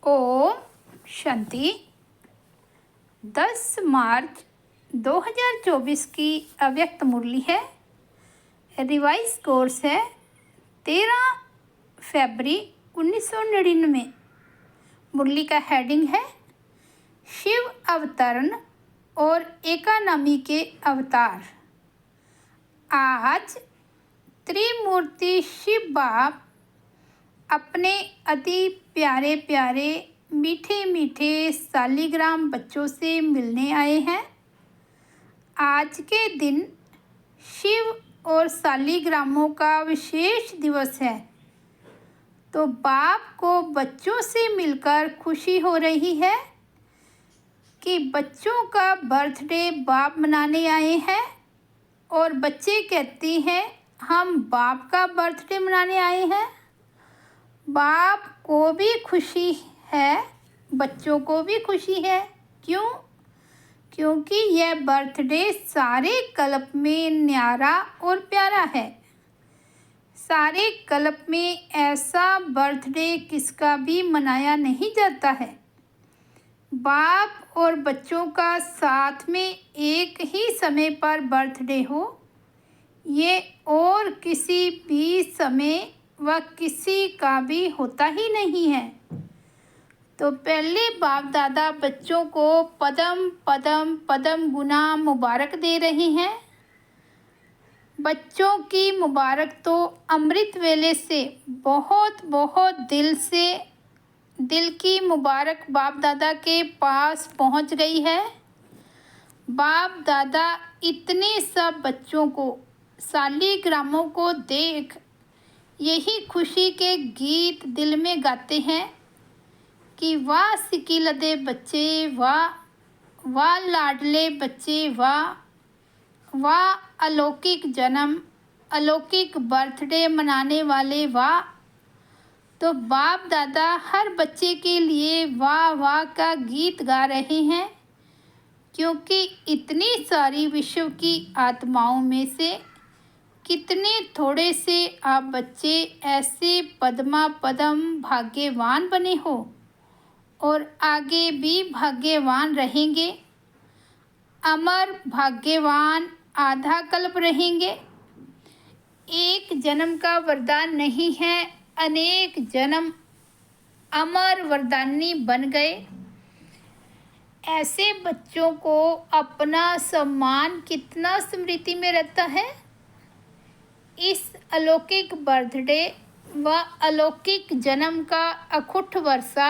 ओम शांति। 10 मार्च 2024 की अव्यक्त मुरली है। रिवाइज कोर्स है 13 फरवरी 1999। मुरली का हेडिंग है शिव अवतरण और एकानामी के अवतार। आज त्रिमूर्ति शिव बाप अपने अति प्यारे प्यारे मीठे मीठे सालिग्राम बच्चों से मिलने आए हैं। आज के दिन शिव और सालिग्रामों का विशेष दिवस है, तो बाप को बच्चों से मिलकर खुशी हो रही है कि बच्चों का बर्थडे बाप मनाने आए हैं। और बच्चे कहते हैं हम बाप का बर्थडे मनाने आए हैं। बाप को भी खुशी है, बच्चों को भी खुशी है। क्यों? क्योंकि यह बर्थडे सारे कल्प में न्यारा और प्यारा है। सारे कल्प में ऐसा बर्थडे किसका भी मनाया नहीं जाता है। बाप और बच्चों का साथ में एक ही समय पर बर्थडे हो, ये और किसी भी समय वह किसी का भी होता ही नहीं है। तो पहले बाप दादा बच्चों को पदम पदम पदम गुना मुबारक दे रहे हैं। बच्चों की मुबारक तो अमृत वेले से बहुत बहुत दिल की मुबारक बाप दादा के पास पहुंच गई है। बाप दादा इतने सब बच्चों को सालिग्रामों को देख यही खुशी के गीत दिल में गाते हैं कि वाह सिकिलदे बच्चे, वाह लाडले बच्चे, वाह अलौकिक जन्म, अलौकिक बर्थडे मनाने वाले, वाह। तो बाप दादा हर बच्चे के लिए वाह वाह का गीत गा रहे हैं, क्योंकि इतनी सारी विश्व की आत्माओं में से कितने थोड़े से आप बच्चे ऐसे पद्मा पदम भाग्यवान बने हो और आगे भी भाग्यवान रहेंगे। अमर भाग्यवान आधा कल्प रहेंगे। एक जन्म का वरदान नहीं है, अनेक जन्म अमर वरदानी बन गए। ऐसे बच्चों को अपना सम्मान कितना स्मृति में रहता है। इस अलौकिक बर्थडे व अलौकिक जन्म का अखुट वर्षा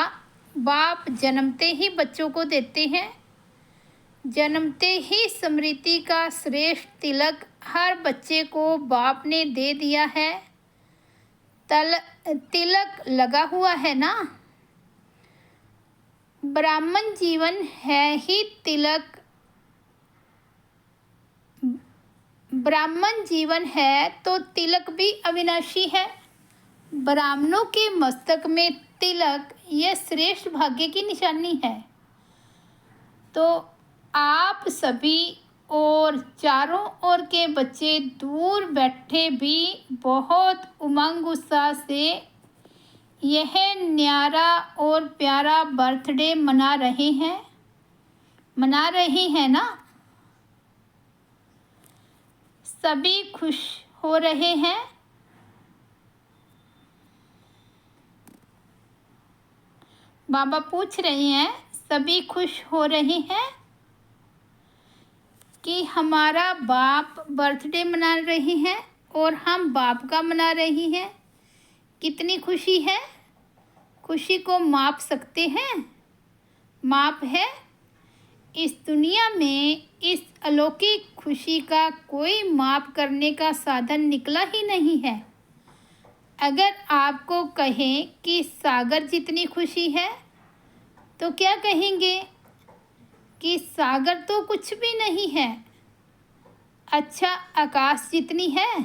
बाप जन्मते ही बच्चों को देते हैं। जन्मते ही स्मृति का श्रेष्ठ तिलक हर बच्चे को बाप ने दे दिया है। तिलक लगा हुआ है ना। ब्राह्मण जीवन है ही तिलक। ब्राह्मण जीवन है तो तिलक भी अविनाशी है। ब्राह्मणों के मस्तक में तिलक यह श्रेष्ठ भाग्य की निशानी है। तो आप सभी और चारों ओर के बच्चे दूर बैठे भी बहुत उमंग उत्साह से यह न्यारा और प्यारा बर्थडे मना रहे हैं ना। सभी खुश हो रहे हैं। बाबा पूछ रहे हैं सभी खुश हो रहे हैं कि हमारा बाप बर्थडे मना रहे हैं और हम बाप का मना रहे हैं। कितनी खुशी है। खुशी को माप सकते हैं? माप है। इस दुनिया में इस अलौकिक खुशी का कोई माप करने का साधन निकला ही नहीं है। अगर आपको कहें कि सागर जितनी खुशी है तो क्या कहेंगे कि सागर तो कुछ भी नहीं है। अच्छा, आकाश जितनी है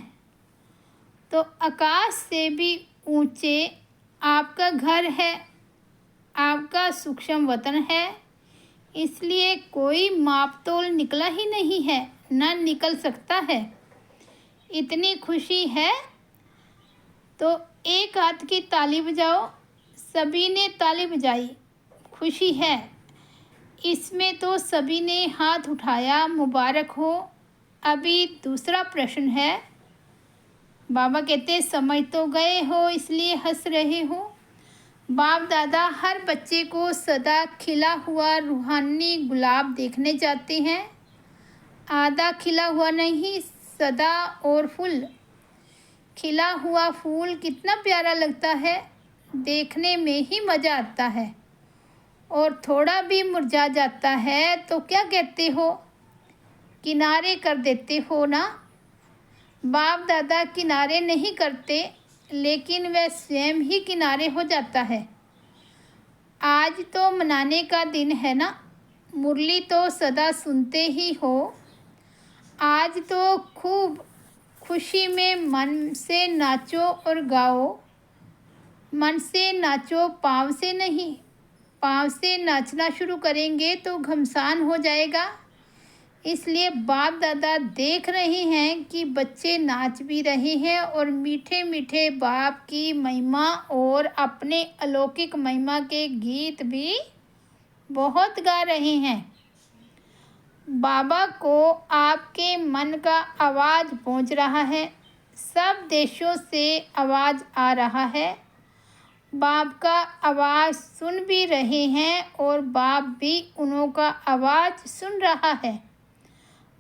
तो आकाश से भी ऊंचे आपका घर है, आपका सूक्ष्म वतन है। इसलिए कोई माप तोल निकला ही नहीं है, ना निकल सकता है। इतनी खुशी है तो एक हाथ की ताली बजाओ, सभी ने ताली बजाई। खुशी है। इसमें तो सभी ने हाथ उठाया। मुबारक हो। अभी दूसरा प्रश्न है। बाबा कहते समझ तो गए हो इसलिए हंस रहे हो। बाप दादा हर बच्चे को सदा खिला हुआ रूहानी गुलाब देखने जाते हैं। आधा खिला हुआ नहीं, सदा और फूल। खिला हुआ फूल कितना प्यारा लगता है, देखने में ही मज़ा आता है। और थोड़ा भी मुरझा जाता है तो क्या कहते हो, किनारे कर देते हो ना। बाप दादा किनारे नहीं करते, लेकिन वह स्वयं ही किनारे हो जाता है। आज तो मनाने का दिन है ना। मुरली तो सदा सुनते ही हो। आज तो खूब खुशी में मन से नाचो और गाओ। मन से नाचो, पाँव से नहीं। पाँव से नाचना शुरू करेंगे तो घमसान हो जाएगा। इसलिए बाप दादा देख रहे हैं कि बच्चे नाच भी रहे हैं और मीठे मीठे बाप की महिमा और अपने अलौकिक महिमा के गीत भी बहुत गा रहे हैं। बाबा को आपके मन का आवाज़ पहुंच रहा है। सब देशों से आवाज़ आ रहा है। बाप का आवाज़ सुन भी रहे हैं और बाप भी उन्हों का आवाज़ सुन रहा है।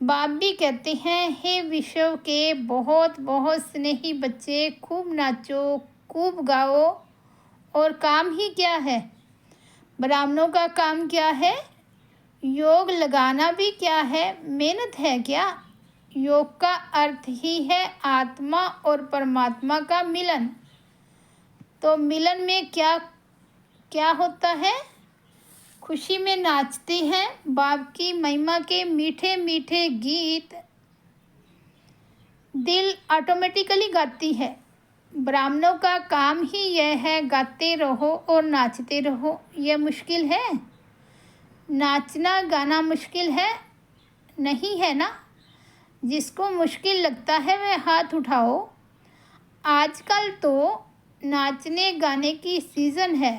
बाप भी कहते हैं, हे विश्व के बहुत बहुत स्नेही बच्चे, खूब नाचो, खूब गाओ। और काम ही क्या है? ब्राह्मणों का काम क्या है? योग लगाना भी क्या है? मेहनत है क्या? योग का अर्थ ही है आत्मा और परमात्मा का मिलन। तो मिलन में क्या क्या होता है? खुशी में नाचते हैं। बाप की महिमा के मीठे मीठे गीत दिल ऑटोमेटिकली गाती है। ब्राह्मणों का काम ही यह है, गाते रहो और नाचते रहो। यह मुश्किल है? नाचना गाना मुश्किल है? नहीं है ना। जिसको मुश्किल लगता है वह हाथ उठाओ। आजकल तो नाचने गाने की सीज़न है,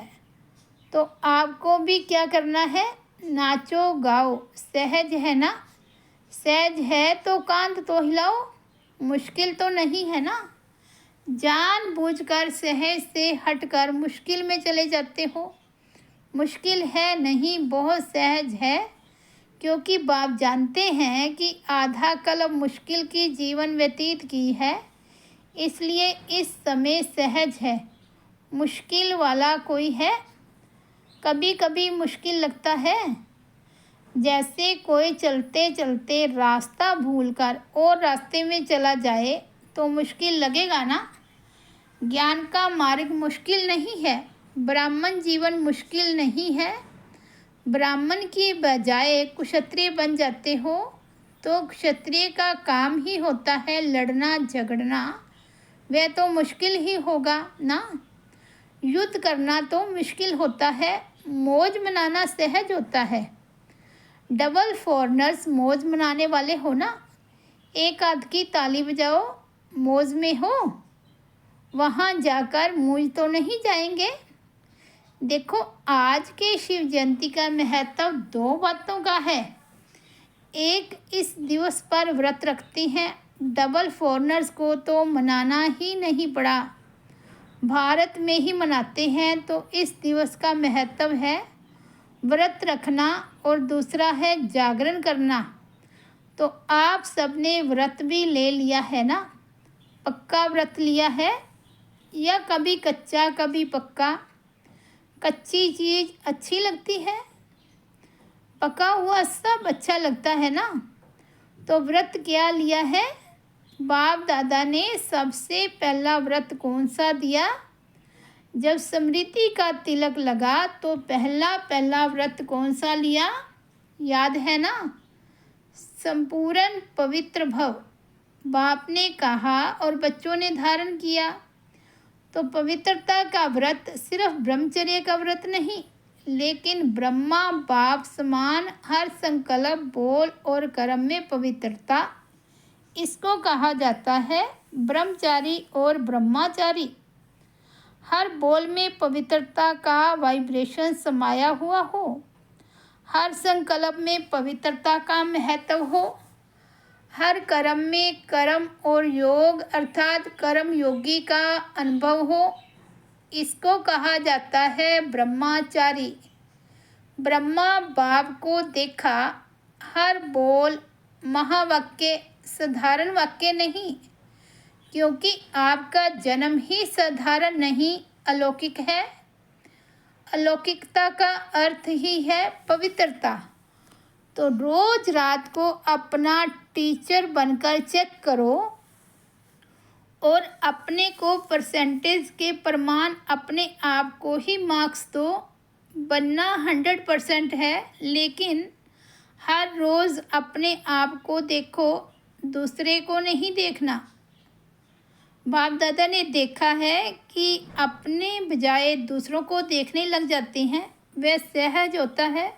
तो आपको भी क्या करना है? नाचो गाओ। सहज है ना। सहज है तो कांध तो हिलाओ। मुश्किल तो नहीं है ना। जानबूझकर सहज से हटकर मुश्किल में चले जाते हो। मुश्किल है नहीं, बहुत सहज है। क्योंकि बाप जानते हैं कि आधा कल्प मुश्किल की जीवन व्यतीत की है, इसलिए इस समय सहज है। मुश्किल वाला कोई है? कभी कभी मुश्किल लगता है। जैसे कोई चलते चलते रास्ता भूलकर और रास्ते में चला जाए तो मुश्किल लगेगा ना। ज्ञान का मार्ग मुश्किल नहीं है। ब्राह्मण जीवन मुश्किल नहीं है। ब्राह्मण की बजाय क्षत्रिय बन जाते हो तो क्षत्रिय का काम ही होता है लड़ना झगड़ना। वह तो मुश्किल ही होगा ना। युद्ध करना तो मुश्किल होता है, मौज मनाना सहज होता है। डबल फॉरनर्स मौज मनाने वाले हो ना। एक आध की ताली बजाओ, मौज में हो। वहाँ जाकर मूंज तो नहीं जाएंगे। देखो, आज के शिव जयंती का महत्व दो बातों का है। एक, इस दिवस पर व्रत रखते हैं। डबल फॉरनर्स को तो मनाना ही नहीं पड़ा, भारत में ही मनाते हैं। तो इस दिवस का महत्व है व्रत रखना और दूसरा है जागरण करना। तो आप सबने व्रत भी ले लिया है ना। पक्का व्रत लिया है या कभी कच्चा कभी पक्का? कच्ची चीज़ अच्छी लगती है, पका हुआ सब अच्छा लगता है ना। तो व्रत क्या लिया है? बाप दादा ने सबसे पहला व्रत कौन सा दिया? जब स्मृति का तिलक लगा तो पहला व्रत कौन सा लिया? याद है ना। संपूर्ण पवित्र भव बाप ने कहा और बच्चों ने धारण किया। तो पवित्रता का व्रत सिर्फ ब्रह्मचर्य का व्रत नहीं, लेकिन ब्रह्मा बाप समान हर संकल्प बोल और कर्म में पवित्रता, इसको कहा जाता है ब्रह्मचारी और ब्रह्माचारी। हर बोल में पवित्रता का वाइब्रेशन समाया हुआ हो, हर संकल्प में पवित्रता का महत्व हो, हर कर्म में कर्म और योग अर्थात कर्म योगी का अनुभव हो। इसको कहा जाता है ब्रह्मचारी। ब्रह्मा बाप को देखा, हर बोल महावाक्य साधारण वाक्य नहीं, क्योंकि आपका जन्म ही साधारण नहीं अलौकिक है। अलौकिकता का अर्थ ही है पवित्रता। तो रोज रात को अपना टीचर बनकर चेक करो और अपने को परसेंटेज के प्रमाण अपने आप को ही मार्क्स दो। बनना 100% है, लेकिन हर रोज़ अपने आप को देखो, दूसरे को नहीं देखना। बाप दादा ने देखा है कि अपने बजाय दूसरों को देखने लग जाते हैं, वह सहज होता है।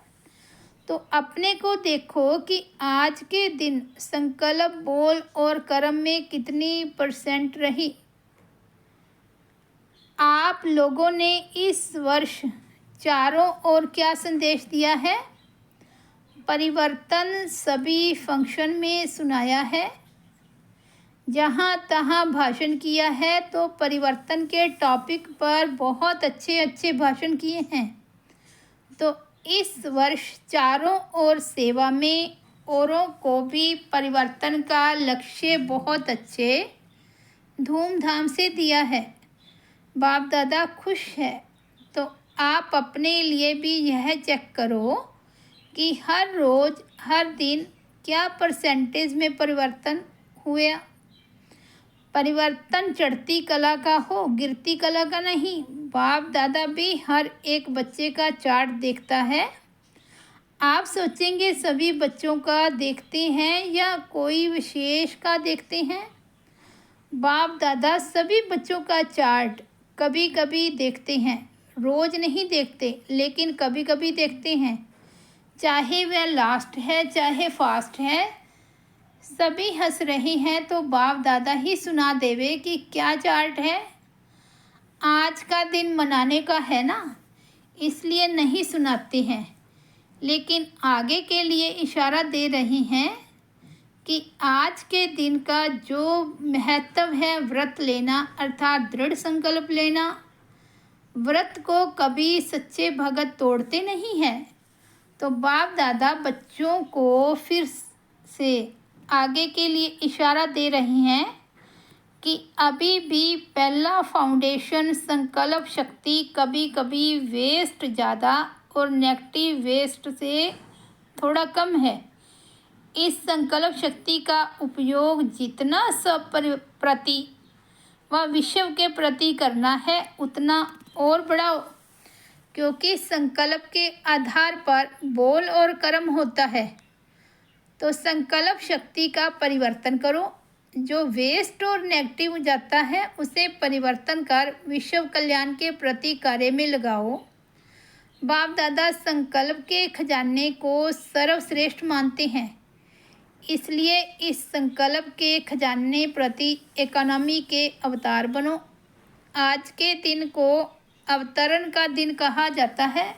तो अपने को देखो कि आज के दिन संकल्प बोल और कर्म में कितनी % रही। आप लोगों ने इस वर्ष चारों ओर क्या संदेश दिया है? परिवर्तन सभी फंक्शन में सुनाया है, जहाँ तहाँ भाषण किया है। तो परिवर्तन के टॉपिक पर बहुत अच्छे अच्छे भाषण किए हैं। तो इस वर्ष चारों ओर सेवा में औरों को भी परिवर्तन का लक्ष्य बहुत अच्छे धूमधाम से दिया है। बाप दादा खुश है। तो आप अपने लिए भी यह चेक करो कि हर रोज़ हर दिन क्या % में परिवर्तन हुआ। परिवर्तन चढ़ती कला का हो, गिरती कला का नहीं। बाप दादा भी हर एक बच्चे का चार्ट देखता है। आप सोचेंगे सभी बच्चों का देखते हैं या कोई विशेष का देखते हैं? बाप दादा सभी बच्चों का चार्ट कभी कभी देखते हैं, रोज़ नहीं देखते, लेकिन कभी कभी देखते हैं। चाहे वह लास्ट है चाहे फास्ट है, सभी हंस रहे हैं तो बाप दादा ही सुना देवे कि क्या चार्ट है। आज का दिन मनाने का है ना, इसलिए नहीं सुनाते हैं, लेकिन आगे के लिए इशारा दे रही हैं कि आज के दिन का जो महत्व है व्रत लेना अर्थात दृढ़ संकल्प लेना। व्रत को कभी सच्चे भगत तोड़ते नहीं हैं। तो बाप दादा बच्चों को फिर से आगे के लिए इशारा दे रही हैं कि अभी भी पहला फाउंडेशन संकल्प शक्ति कभी कभी वेस्ट ज़्यादा और नेगेटिव वेस्ट से थोड़ा कम है। इस संकल्प शक्ति का उपयोग जितना सब प्रति व विश्व के प्रति करना है उतना और बढ़ाओ, क्योंकि संकल्प के आधार पर बोल और कर्म होता है। तो संकल्प शक्ति का परिवर्तन करो, जो वेस्ट और नेगेटिव जाता है उसे परिवर्तन कर विश्व कल्याण के प्रति कार्य में लगाओ। बाप दादा संकल्प के खजाने को सर्वश्रेष्ठ मानते हैं, इसलिए इस संकल्प के खजाने प्रति इकोनॉमी के अवतार बनो। आज के दिन को अवतरण का दिन कहा जाता है।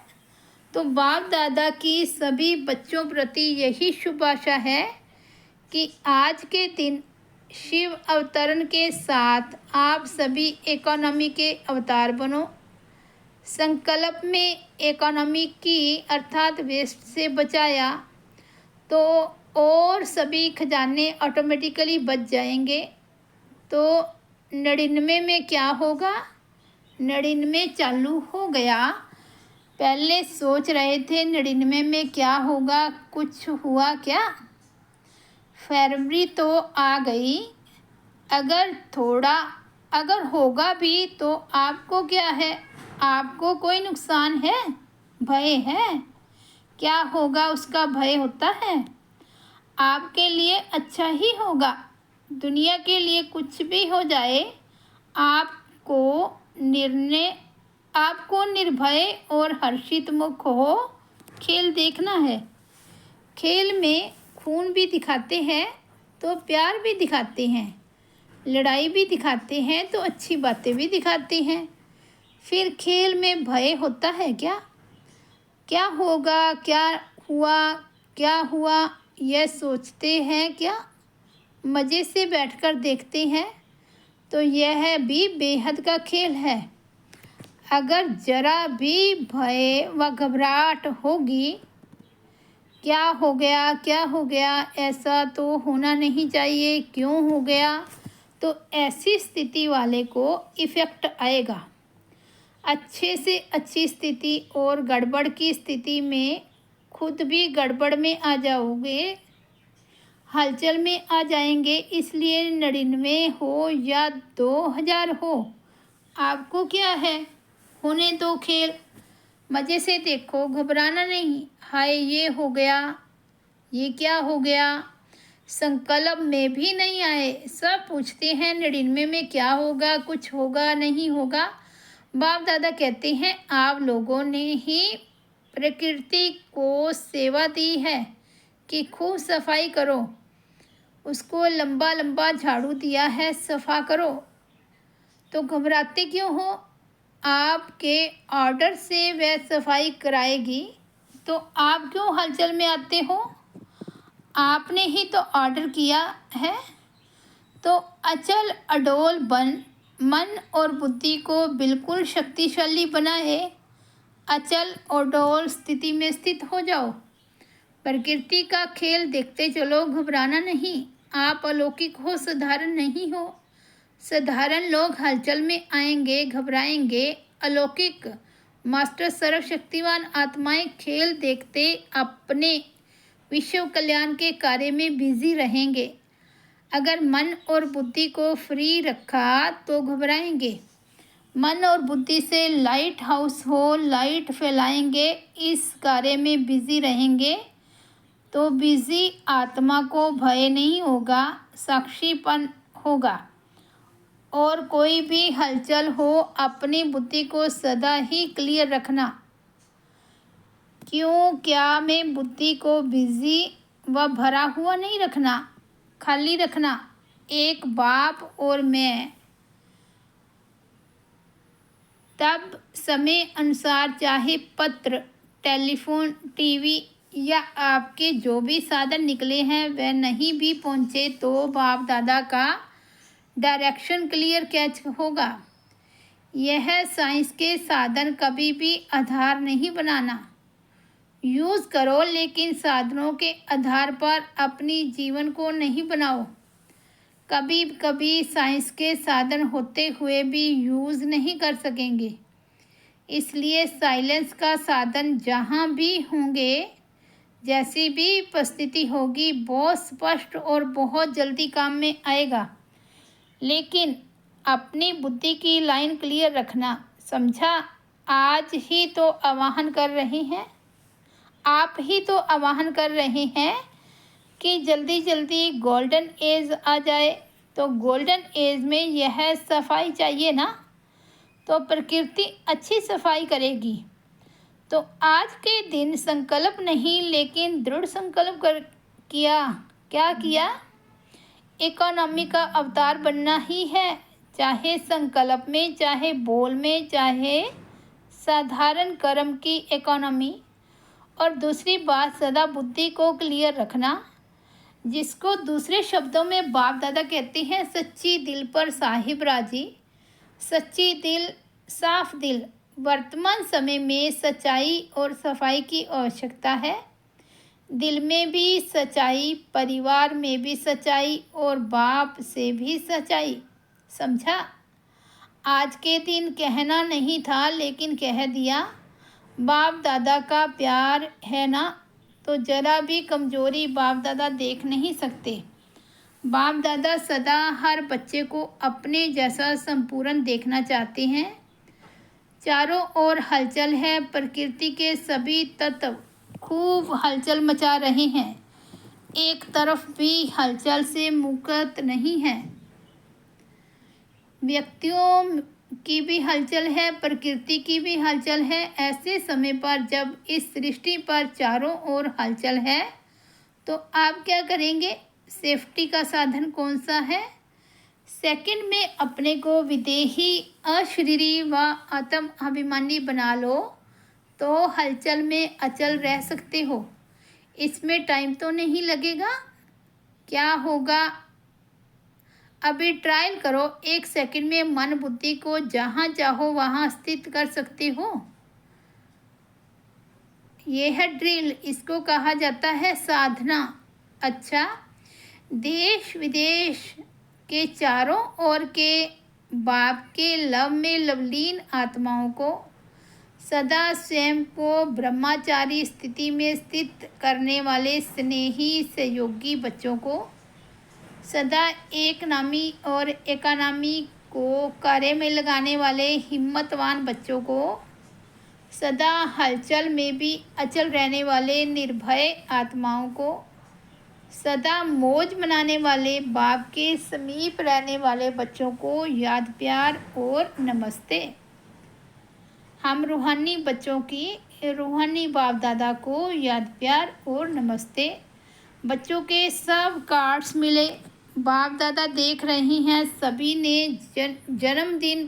तो बाप दादा की सभी बच्चों प्रति यही शुभ आशा है कि आज के दिन शिव अवतरण के साथ आप सभी इकोनॉमी के अवतार बनो। संकल्प में इकोनॉमी की अर्थात वेस्ट से बचाया तो और सभी खजाने ऑटोमेटिकली बच जाएंगे। तो 99 में क्या होगा? 99 चालू हो गया। पहले सोच रहे थे 99 में क्या होगा, कुछ हुआ क्या? फरवरी तो आ गई। अगर होगा भी तो आपको क्या है? आपको कोई नुकसान है? भय है? क्या होगा उसका भय होता है? आपके लिए अच्छा ही होगा। दुनिया के लिए कुछ भी हो जाए, आपको निर्भय और हर्षित मुख हो खेल देखना है। खेल में खून भी दिखाते हैं तो प्यार भी दिखाते हैं, लड़ाई भी दिखाते हैं तो अच्छी बातें भी दिखाते हैं। फिर खेल में भय होता है क्या? क्या होगा, क्या हुआ, क्या हुआ, यह सोचते हैं क्या? मज़े से बैठकर देखते हैं तो यह भी बेहद का खेल है। अगर जरा भी भय व घबराहट होगी, क्या हो गया, क्या हो गया, ऐसा तो होना नहीं चाहिए, क्यों हो गया, तो ऐसी स्थिति वाले को इफ़ेक्ट आएगा। अच्छे से अच्छी स्थिति और गड़बड़ की स्थिति में खुद भी गड़बड़ में आ जाओगे, हलचल में आ जाएंगे। इसलिए 99 हो या 2000 हो, आपको क्या है, होने दो खेल, मज़े से देखो, घबराना नहीं। हाय ये हो गया, ये क्या हो गया, संकल्प में भी नहीं आए। सब पूछते हैं 99 में क्या होगा, कुछ होगा नहीं होगा। बाप दादा कहते हैं आप लोगों ने ही प्रकृति को सेवा दी है कि खूब सफाई करो, उसको लंबा लंबा झाड़ू दिया है, सफा करो, तो घबराते क्यों हो? आपके ऑर्डर से वह सफाई कराएगी तो आप क्यों हलचल में आते हो? आपने ही तो ऑर्डर किया है। तो अचल अडोल बन मन और बुद्धि को बिल्कुल शक्तिशाली बनाए, अचल और अडोल स्थिति में स्थित हो जाओ। प्रकृति का खेल देखते चलो, घबराना नहीं। आप अलौकिक हो, साधारण नहीं हो। साधारण लोग हलचल में आएंगे, घबराएंगे। अलौकिक मास्टर सर्वशक्तिवान आत्माएं खेल देखते अपने विश्व कल्याण के कार्य में बिजी रहेंगे। अगर मन और बुद्धि को फ्री रखा तो घबराएंगे। मन और बुद्धि से लाइट हाउस हो, लाइट फैलाएंगे, इस कार्य में बिजी रहेंगे तो बिजी आत्मा को भय नहीं होगा, साक्षीपन होगा। और कोई भी हलचल हो, अपनी बुद्धि को सदा ही क्लियर रखना। क्यों, क्या में बुद्धि को बिजी व भरा हुआ नहीं रखना, खाली रखना। एक बाप और मैं तब समय अनुसार चाहे पत्र, टेलीफोन, टीवी या आपके जो भी साधन निकले हैं वह नहीं भी पहुँचे तो बाप दादा का डायरेक्शन क्लियर कैच होगा। यह साइंस के साधन कभी भी आधार नहीं बनाना। यूज़ करो लेकिन साधनों के आधार पर अपनी जीवन को नहीं बनाओ। कभी कभी साइंस के साधन होते हुए भी यूज़ नहीं कर सकेंगे। इसलिए साइलेंस का साधन जहाँ भी होंगे, जैसी भी परिस्थिति होगी, बहुत स्पष्ट और बहुत जल्दी काम में आएगा। लेकिन अपनी बुद्धि की लाइन क्लियर रखना, समझा? आज ही तो आवाहन कर रहे हैं, आप ही तो आवाहन कर रहे हैं कि जल्दी जल्दी गोल्डन एज आ जाए। तो गोल्डन एज में यह सफाई चाहिए ना, तो प्रकृति अच्छी सफाई करेगी। तो आज के दिन संकल्प नहीं लेकिन दृढ़ संकल्प किया। क्या किया? इकोनॉमी का अवतार बनना ही है, चाहे संकल्प में, चाहे बोल में, चाहे साधारण कर्म की इकोनॉमी। और दूसरी बात, सदा बुद्धि को क्लियर रखना, जिसको दूसरे शब्दों में बाप दादा कहते हैं सच्ची दिल पर साहिब राजी। सच्ची दिल, साफ दिल। वर्तमान समय में सच्चाई और सफाई की आवश्यकता है। दिल में भी सच्चाई, परिवार में भी सच्चाई और बाप से भी सच्चाई, समझा? आज के दिन कहना नहीं था लेकिन कह दिया। बाप दादा का प्यार है ना, तो जरा भी कमजोरी बाप दादा देख नहीं सकते। बाप दादा सदा हर बच्चे को अपने जैसा संपूर्ण देखना चाहते हैं। चारों ओर हलचल है, प्रकृति के सभी तत्व खूब हलचल मचा रहे हैं, एक तरफ भी हलचल से मुक्त नहीं है। व्यक्तियों की भी हलचल है, प्रकृति की भी हलचल है। ऐसे समय पर जब इस सृष्टि पर चारों ओर हलचल है तो आप क्या करेंगे? सेफ्टी का साधन कौन सा है? सेकंड में अपने को विदेही, अशरीरी व आत्म अभिमानी बना लो तो हलचल में अचल रह सकते हो। इसमें टाइम तो नहीं लगेगा। क्या होगा, अभी ट्रायल करो। 1 सेकंड में मन बुद्धि को जहाँ चाहो वहाँ स्थित कर सकते हो। ये है ड्रिल, इसको कहा जाता है साधना। अच्छा, देश विदेश के चारों ओर के बाप के लव में लवलीन आत्माओं को, सदा स्वयं को ब्रह्मचारी स्थिति में स्थित करने वाले स्नेही सहयोगी बच्चों को, सदा एक नामी और एकानामी को कार्य में लगाने वाले हिम्मतवान बच्चों को, सदा हलचल में भी अचल रहने वाले निर्भय आत्माओं को, सदा मौज मनाने वाले बाप के समीप रहने वाले बच्चों को याद, प्यार और नमस्ते। हम रूहानी बच्चों की रूहानी बाप दादा को याद, प्यार और नमस्ते। बच्चों के सब कार्ड्स मिले, बाप दादा देख रही हैं। सभी ने जन्मदिन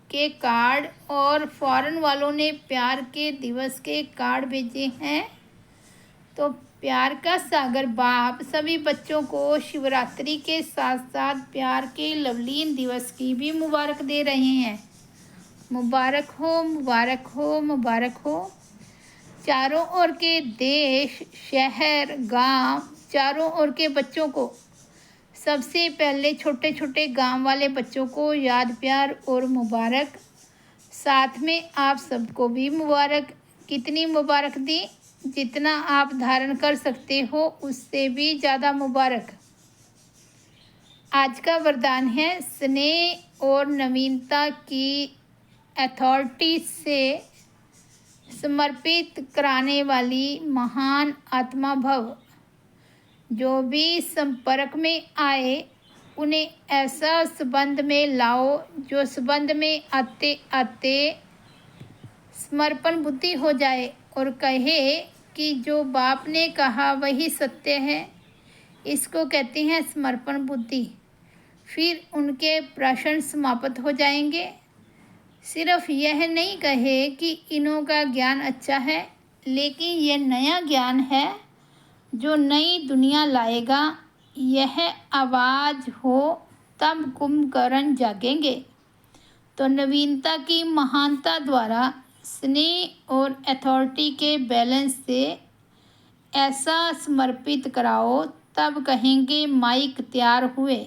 के कार्ड और फॉरेन वालों ने प्यार के दिवस के कार्ड भेजे हैं। तो प्यार का सागर बाप सभी बच्चों को शिवरात्रि के साथ साथ प्यार के लवलीन दिवस की भी मुबारक दे रहे हैं। मुबारक हो, मुबारक हो, मुबारक हो। चारों ओर के देश, शहर, गांव, चारों ओर के बच्चों को, सबसे पहले छोटे छोटे गांव वाले बच्चों को याद, प्यार और मुबारक। साथ में आप सबको भी मुबारक। कितनी मुबारक दी? जितना आप धारण कर सकते हो उससे भी ज़्यादा मुबारक। आज का वरदान है स्नेह और नवीनता की अथॉरिटी से समर्पित कराने वाली महान आत्मा भव। जो भी संपर्क में आए उन्हें ऐसा संबंध में लाओ जो संबंध में आते आते समर्पण बुद्धि हो जाए और कहे कि जो बाप ने कहा वही सत्य है। इसको कहते हैं समर्पण बुद्धि। फिर उनके प्रश्न समाप्त हो जाएंगे। सिर्फ यह नहीं कहे कि इनों का ज्ञान अच्छा है, लेकिन यह नया ज्ञान है जो नई दुनिया लाएगा। यह आवाज़ हो तब कुंभकर्ण जागेंगे। तो नवीनता की महानता द्वारा स्नेह और अथॉरिटी के बैलेंस से ऐसा समर्पित कराओ, तब कहेंगे माइक तैयार हुए।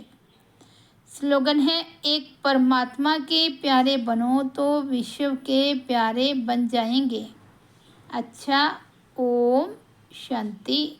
स्लोगन है, एक परमात्मा के प्यारे बनो तो विश्व के प्यारे बन जाएंगे। अच्छा, ओम शांति।